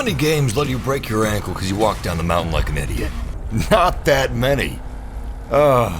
many games let you break your ankle because you walked down the mountain like an idiot? Not that many.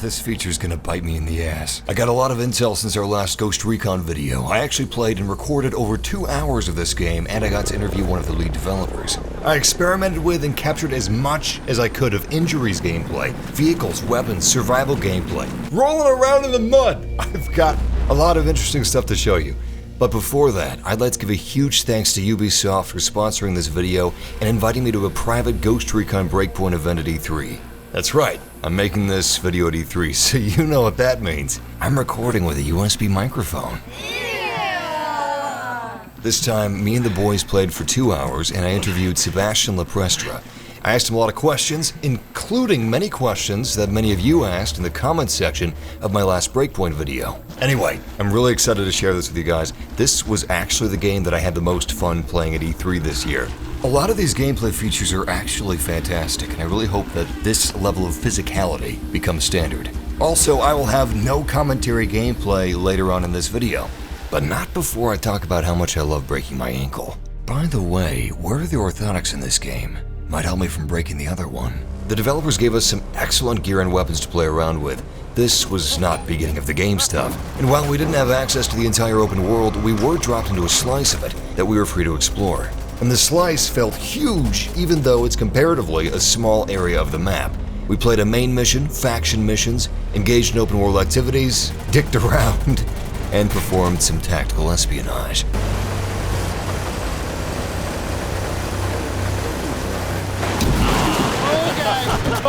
This feature's gonna bite me in the ass. I got a lot of intel since our last Ghost Recon video. I actually played and recorded over 2 hours of this game, and I got to interview one of the lead developers. I experimented with and captured as much as I could of injuries gameplay, vehicles, weapons, survival gameplay, rolling around in the mud. I've got a lot of interesting stuff to show you. But before that, I'd like to give a huge thanks to Ubisoft for sponsoring this video and inviting me to a private Ghost Recon Breakpoint event at E3. That's right, I'm making this video at E3, so you know what that means. I'm recording with a USB microphone. Yeah! This time, me and the boys played for 2 hours, and I interviewed Sebastian Leprestra. I asked him a lot of questions, including many questions that many of you asked in the comments section of my last Breakpoint video. Anyway, I'm really excited to share this with you guys. This was actually the game that I had the most fun playing at E3 this year. A lot of these gameplay features are actually fantastic, and I really hope that this level of physicality becomes standard. Also, I will have no commentary gameplay later on in this video, but not before I talk about how much I love breaking my ankle. By the way, where are the orthotics in this game? Might help me from breaking the other one. The developers gave us some excellent gear and weapons to play around with. This was not beginning of the game stuff, and while we didn't have access to the entire open world, we were dropped into a slice of it that we were free to explore. And the slice felt huge, even though it's comparatively a small area of the map. We played a main mission, faction missions, engaged in open world activities, dicked around, and performed some tactical espionage.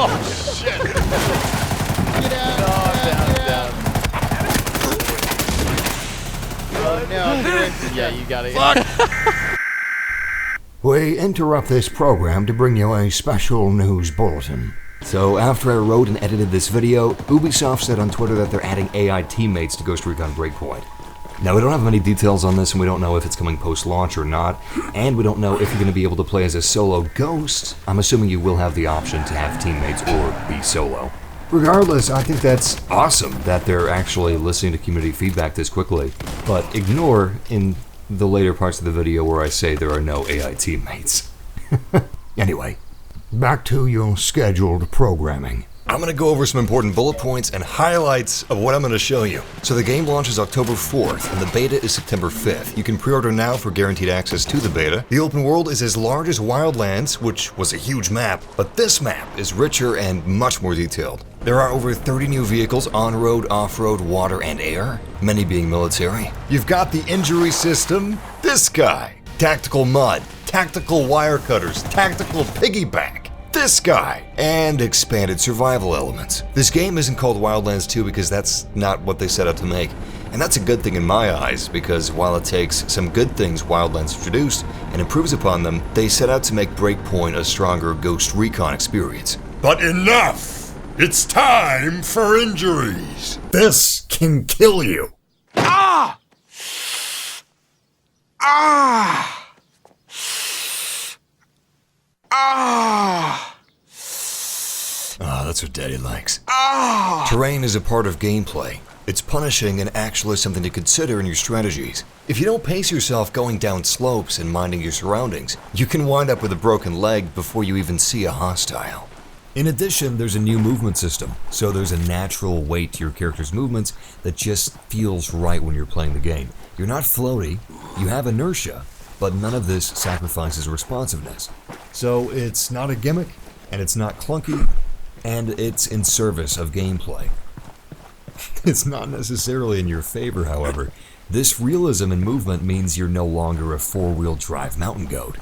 Oh shit! Get out! Down. Oh no! Yeah, you got it. Fuck! We interrupt this program to bring you a special news bulletin. So after I wrote and edited this video, Ubisoft said on Twitter that they're adding AI teammates to Ghost Recon Breakpoint. Now we don't have many details on this, and we don't know if it's coming post-launch or not, and we don't know if you're going to be able to play as a solo ghost. I'm assuming you will have the option to have teammates or be solo. Regardless, I think that's awesome that they're actually listening to community feedback this quickly, but ignore in the later parts of the video where I say there are no AI teammates. Anyway, back to your scheduled programming. I'm going to go over some important bullet points and highlights of what I'm going to show you. So the game launches October 4th, and the beta is September 5th. You can pre-order now for guaranteed access to the beta. The open world is as large as Wildlands, which was a huge map, but this map is richer and much more detailed. There are over 30 new vehicles on-road, off-road, water, and air, many being military. You've got the injury system, this guy, tactical mud, tactical wire cutters, tactical piggyback, this guy, and expanded survival elements. This game isn't called Wildlands 2 because that's not what they set out to make. And that's a good thing in my eyes, because while it takes some good things Wildlands introduced and improves upon them, they set out to make Breakpoint a stronger Ghost Recon experience. But enough! It's time for injuries! This can kill you! Ah! Ah! Ah! Ah, that's what Daddy likes. Ah! Terrain is a part of gameplay. It's punishing and actually something to consider in your strategies. If you don't pace yourself going down slopes and minding your surroundings, you can wind up with a broken leg before you even see a hostile. In addition, there's a new movement system, so there's a natural weight to your character's movements that just feels right when you're playing the game. You're not floaty, you have inertia, but none of this sacrifices responsiveness. So it's not a gimmick, and it's not clunky, and it's in service of gameplay. It's not necessarily in your favor, however. This realism in movement means you're no longer a four-wheel drive mountain goat.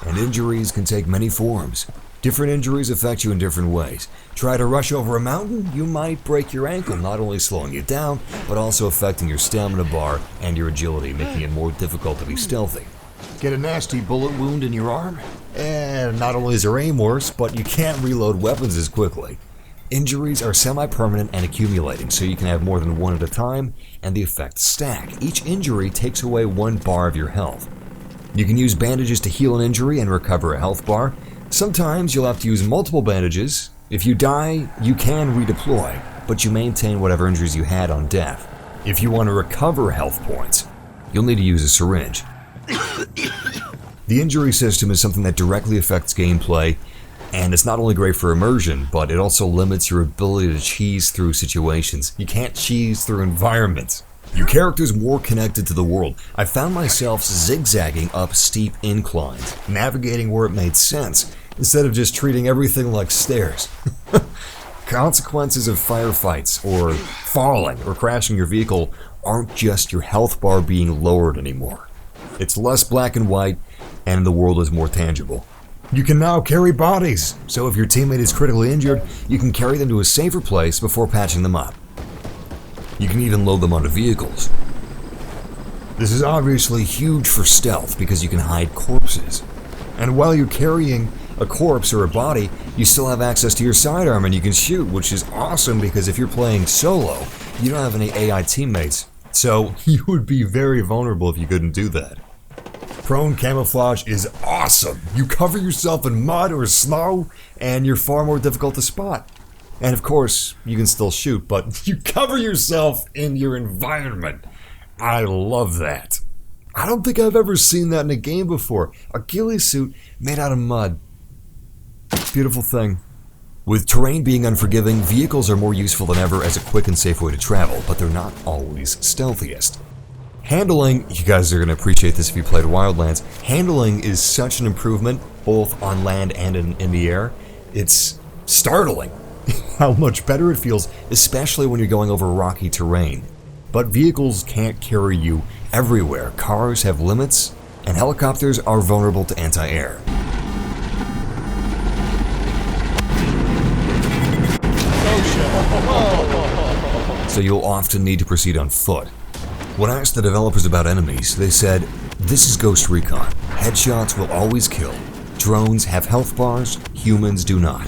And injuries can take many forms. Different injuries affect you in different ways. Try to rush over a mountain, you might break your ankle, not only slowing you down, but also affecting your stamina bar and your agility, making it more difficult to be stealthy. Get a nasty bullet wound in your arm? And not only is your aim worse, but you can't reload weapons as quickly. Injuries are semi-permanent and accumulating, so you can have more than one at a time, and the effects stack. Each injury takes away 1 bar of your health. You can use bandages to heal an injury and recover a health bar. Sometimes you'll have to use multiple bandages. If you die, you can redeploy, but you maintain whatever injuries you had on death. If you want to recover health points, you'll need to use a syringe. The injury system is something that directly affects gameplay, and it's not only great for immersion, but it also limits your ability to cheese through situations. You can't cheese through environments. Your character's more connected to the world. I found myself zigzagging up steep inclines, navigating where it made sense, instead of just treating everything like stairs. Consequences of firefights, or falling, or crashing your vehicle aren't just your health bar being lowered anymore. It's less black and white, and the world is more tangible. You can now carry bodies, so if your teammate is critically injured, you can carry them to a safer place before patching them up. You can even load them onto vehicles. This is obviously huge for stealth because you can hide corpses. And while you're carrying a corpse or a body, you still have access to your sidearm and you can shoot, which is awesome because if you're playing solo, you don't have any AI teammates, so you would be very vulnerable if you couldn't do that. Prone camouflage is awesome. You cover yourself in mud or snow, and you're far more difficult to spot. And of course, you can still shoot, but you cover yourself in your environment. I love that. I don't think I've ever seen that in a game before. A ghillie suit made out of mud. Beautiful thing. With terrain being unforgiving, vehicles are more useful than ever as a quick and safe way to travel, but they're not always stealthiest. Handling, you guys are going to appreciate this if you played Wildlands, handling is such an improvement, both on land and in the air. It's startling how much better it feels, especially when you're going over rocky terrain. But vehicles can't carry you everywhere. Cars have limits, and helicopters are vulnerable to anti-air. So you'll often need to proceed on foot. When I asked the developers about enemies, they said, "This is Ghost Recon. Headshots will always kill. Drones have health bars, humans do not."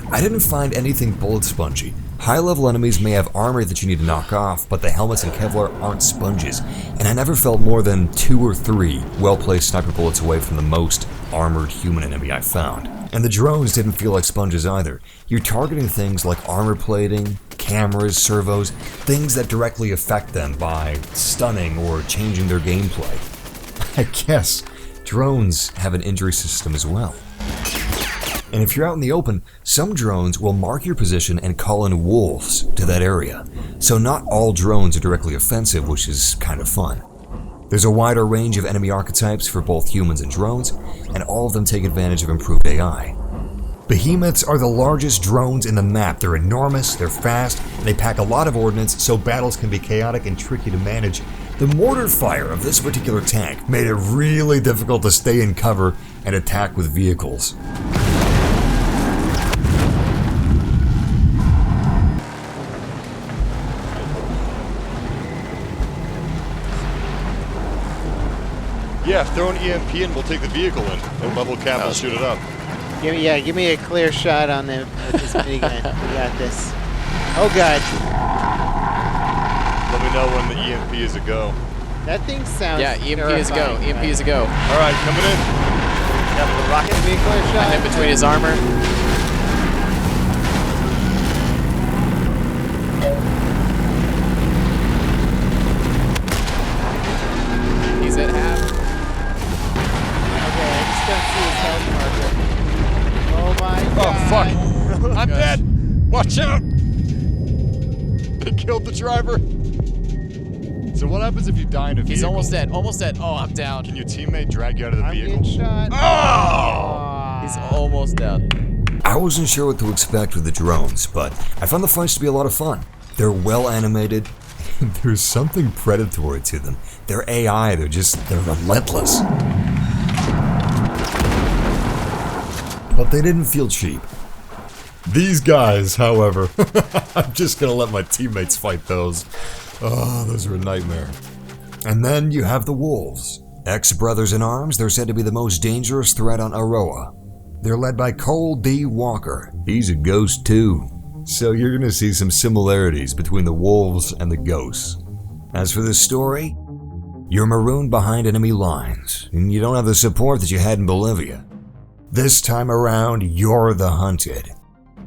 I didn't find anything bullet spongy. High-level enemies may have armor that you need to knock off, but the helmets and Kevlar aren't sponges, and I never felt more than 2 or 3 well-placed sniper bullets away from the most armored human enemy I found. And the drones didn't feel like sponges either. You're targeting things like armor plating, cameras, servos, things that directly affect them by stunning or changing their gameplay. I guess drones have an injury system as well. And if you're out in the open, some drones will mark your position and call in wolves to that area. So not all drones are directly offensive, which is kind of fun. There's a wider range of enemy archetypes for both humans and drones, and all of them take advantage of improved AI. Behemoths are the largest drones in the map. They're enormous, they're fast, and they pack a lot of ordnance, so battles can be chaotic and tricky to manage. The mortar fire of this particular tank made it really difficult to stay in cover and attack with vehicles. Yeah, throw an EMP and we'll take the vehicle in. And level cap will shoot it up. Give me a clear shot on them with this minigun. We got this. Oh god. Let me know when the EMP is a go. That thing sounds EMP is a go. EMP is a go. Alright, coming in. Got the rocket. Give me a clear shot. And in between his armor. He's at half. Okay, I just don't see his health marker. Oh my god. Oh, fuck. I'm dead. Watch out. They killed the driver. So what happens if you die in a vehicle? He's almost dead. Almost dead. Oh, I'm down. Can your teammate drag you out of the I'm vehicle? getting shot. Oh! He's almost down. I wasn't sure what to expect with the drones, but I found the fights to be a lot of fun. They're well animated. There's something predatory to them. They're AI, they're relentless. But they didn't feel cheap. These guys, however, I'm just gonna let my teammates fight those. Oh, those are a nightmare. And then you have the wolves. Ex-brothers in arms, they're said to be the most dangerous threat on Aroa. They're led by Cole D. Walker. He's a ghost too. So you're gonna see some similarities between the wolves and the ghosts. As for the story, you're marooned behind enemy lines, and you don't have the support that you had in Bolivia. This time around, you're the hunted.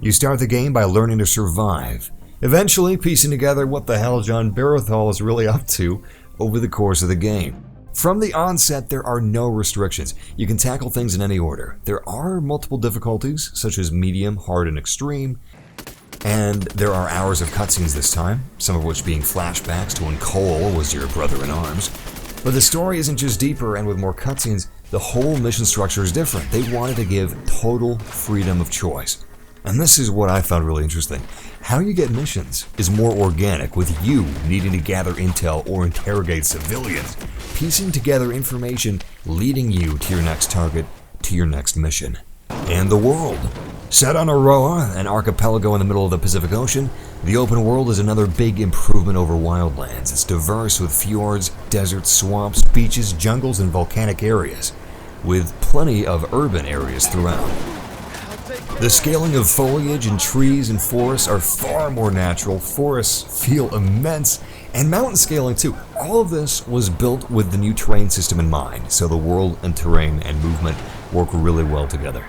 You start the game by learning to survive, eventually piecing together what the hell John Barathol is really up to over the course of the game. From the onset, there are no restrictions. You can tackle things in any order. There are multiple difficulties, such as medium, hard, and extreme. And there are hours of cutscenes this time, some of which being flashbacks to when Cole was your brother-in-arms. But the story isn't just deeper and with more cutscenes, the whole mission structure is different. They wanted to give total freedom of choice. And this is what I found really interesting. How you get missions is more organic, with you needing to gather intel or interrogate civilians, piecing together information leading you to your next target, to your next mission. And the world. Set on Aroa, an archipelago in the middle of the Pacific Ocean, the open world is another big improvement over Wildlands. It's diverse with fjords, deserts, swamps, beaches, jungles, and volcanic areas, with plenty of urban areas throughout. The scaling of foliage and trees and forests are far more natural. Forests feel immense, and mountain scaling too. All of this was built with the new terrain system in mind, so the world and terrain and movement work really well together.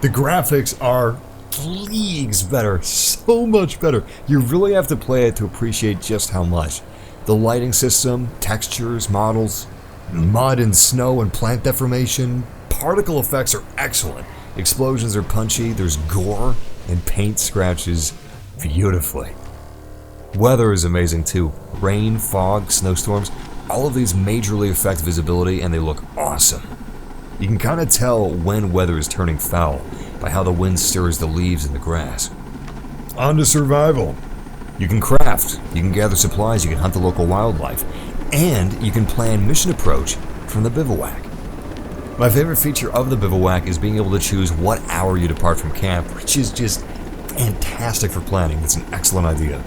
The graphics are leagues better, so much better. You really have to play it to appreciate just how much. The lighting system, textures, models, mud and snow and plant deformation, particle effects are excellent. Explosions are punchy, there's gore, and paint scratches beautifully. Weather is amazing too. Rain, fog, snowstorms, all of these majorly affect visibility and they look awesome. You can kind of tell when weather is turning foul by how the wind stirs the leaves and the grass. On to survival. You can craft, you can gather supplies, you can hunt the local wildlife, and you can plan mission approach from the bivouac. My favorite feature of the bivouac is being able to choose what hour you depart from camp, which is just fantastic for planning. It's an excellent idea.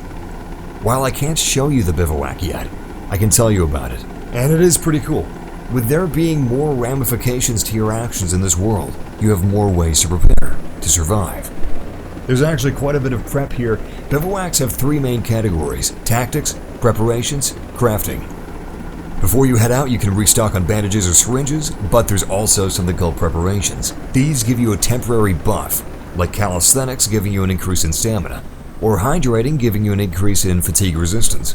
While I can't show you the bivouac yet, I can tell you about it, and it is pretty cool. With there being more ramifications to your actions in this world, you have more ways to prepare, to survive. There's actually quite a bit of prep here. Bivouacs have three main categories: tactics, preparations, crafting. Before you head out, you can restock on bandages or syringes, but there's also something called preparations. These give you a temporary buff, like calisthenics giving you an increase in stamina, or hydrating giving you an increase in fatigue resistance.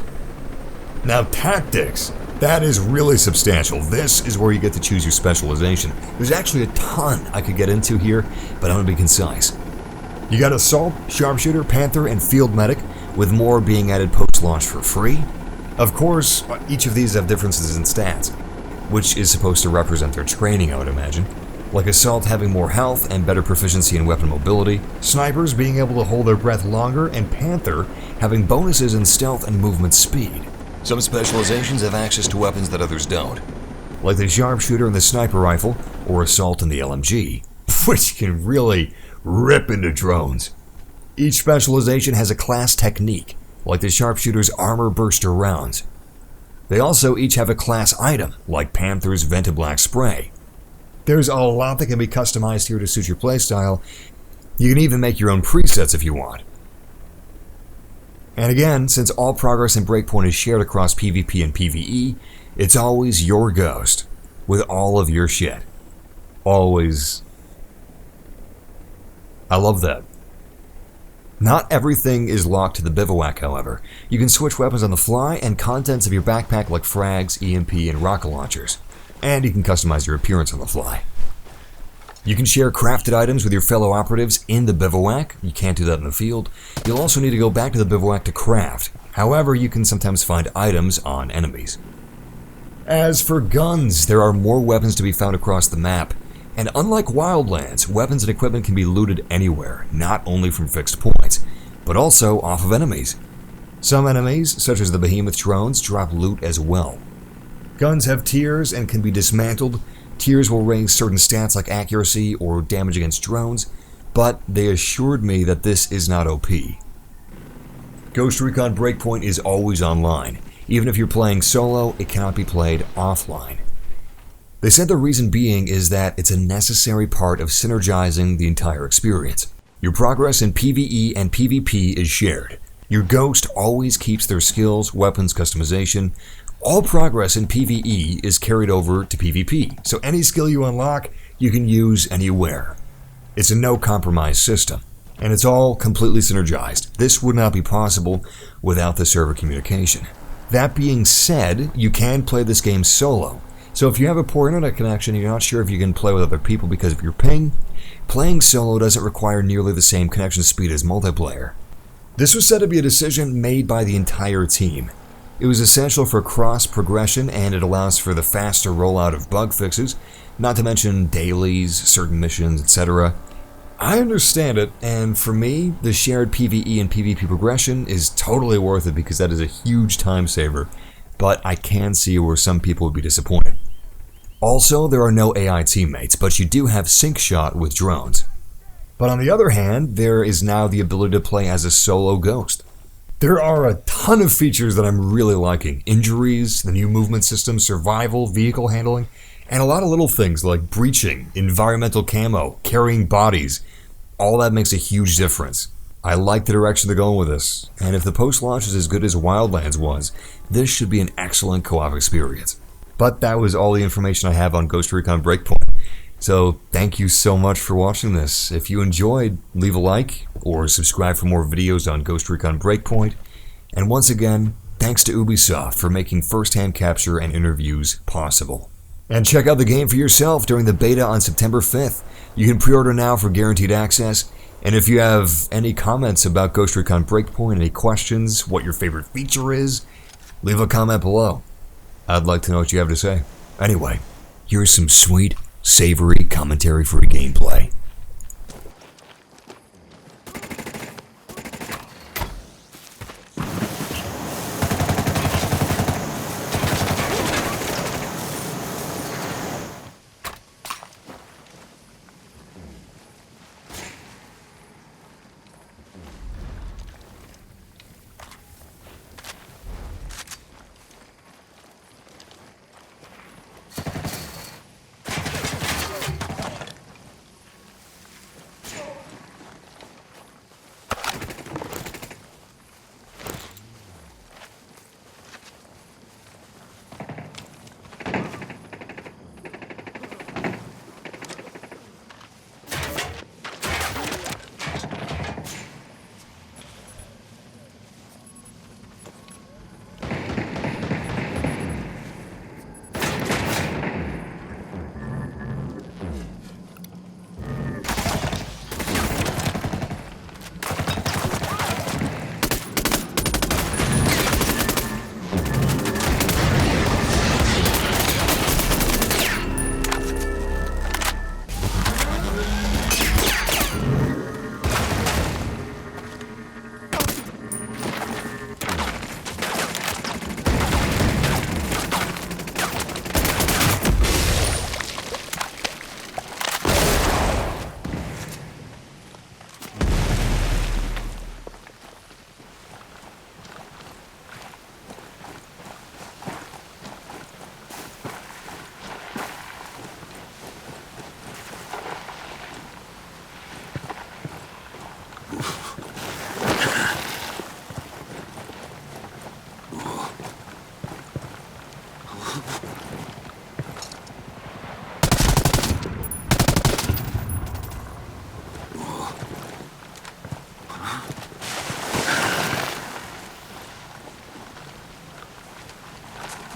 Now tactics, that is really substantial. This is where you get to choose your specialization. There's actually a ton I could get into here, but I'm going to be concise. You got Assault, Sharpshooter, Panther, and Field Medic, with more being added post-launch for free. Of course, each of these have differences in stats, which is supposed to represent their training, I would imagine. Like Assault having more health and better proficiency in weapon mobility, Snipers being able to hold their breath longer, and Panther having bonuses in stealth and movement speed. Some specializations have access to weapons that others don't, like the Sharpshooter and the Sniper Rifle, or Assault and the LMG, which can really rip into drones. Each specialization has a class technique, like the Sharpshooter's Armor Burster rounds. They also each have a class item, like Panther's Ventablack Spray. There's a lot that can be customized here to suit your playstyle. You can even make your own presets if you want. And again, since all progress in Breakpoint is shared across PvP and PvE, it's always your ghost, with all of your shit. Always. I love that. Not everything is locked to the bivouac, however. You can switch weapons on the fly and contents of your backpack like frags, EMP, and rocket launchers. And you can customize your appearance on the fly. You can share crafted items with your fellow operatives in the bivouac. You can't do that in the field. You'll also need to go back to the bivouac to craft. However, you can sometimes find items on enemies. As for guns, there are more weapons to be found across the map. And unlike Wildlands, weapons and equipment can be looted anywhere, not only from fixed points, but also off of enemies. Some enemies, such as the behemoth drones, drop loot as well. Guns have tiers and can be dismantled. Tiers will raise certain stats like accuracy or damage against drones, but they assured me that this is not OP. Ghost Recon Breakpoint is always online. Even if you're playing solo, it cannot be played offline. They said the reason being is that it's a necessary part of synergizing the entire experience. Your progress in PvE and PvP is shared. Your ghost always keeps their skills, weapons, customization. All progress in PvE is carried over to PvP, so any skill you unlock, you can use anywhere. It's a no-compromise system, and it's all completely synergized. This would not be possible without the server communication. That being said, you can play this game solo, So if you have a poor internet connection and you're not sure if you can play with other people because of your ping, playing solo doesn't require nearly the same connection speed as multiplayer. This was said to be a decision made by the entire team. It was essential for cross-progression, and it allows for the faster rollout of bug fixes, not to mention dailies, certain missions, etc. I understand it, and for me, the shared PvE and PvP progression is totally worth it because that is a huge time saver, but I can see where some people would be disappointed. Also, there are no AI teammates, but you do have sync shot with drones. But on the other hand, there is now the ability to play as a solo ghost. There are a ton of features that I'm really liking. Injuries, the new movement system, survival, vehicle handling, and a lot of little things like breaching, environmental camo, carrying bodies. All that makes a huge difference. I like the direction they're going with this, and if the post-launch is as good as Wildlands was, this should be an excellent co-op experience. But that was all the information I have on Ghost Recon Breakpoint. So thank you so much for watching this. If you enjoyed, leave a like or subscribe for more videos on Ghost Recon Breakpoint. And once again, thanks to Ubisoft for making first-hand capture and interviews possible. And check out the game for yourself during the beta on September 5th. You can pre-order now for guaranteed access. And if you have any comments about Ghost Recon Breakpoint, any questions, what your favorite feature is, leave a comment below. I'd like to know what you have to say. Anyway, here's some sweet, savory, commentary-free gameplay.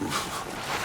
Oof.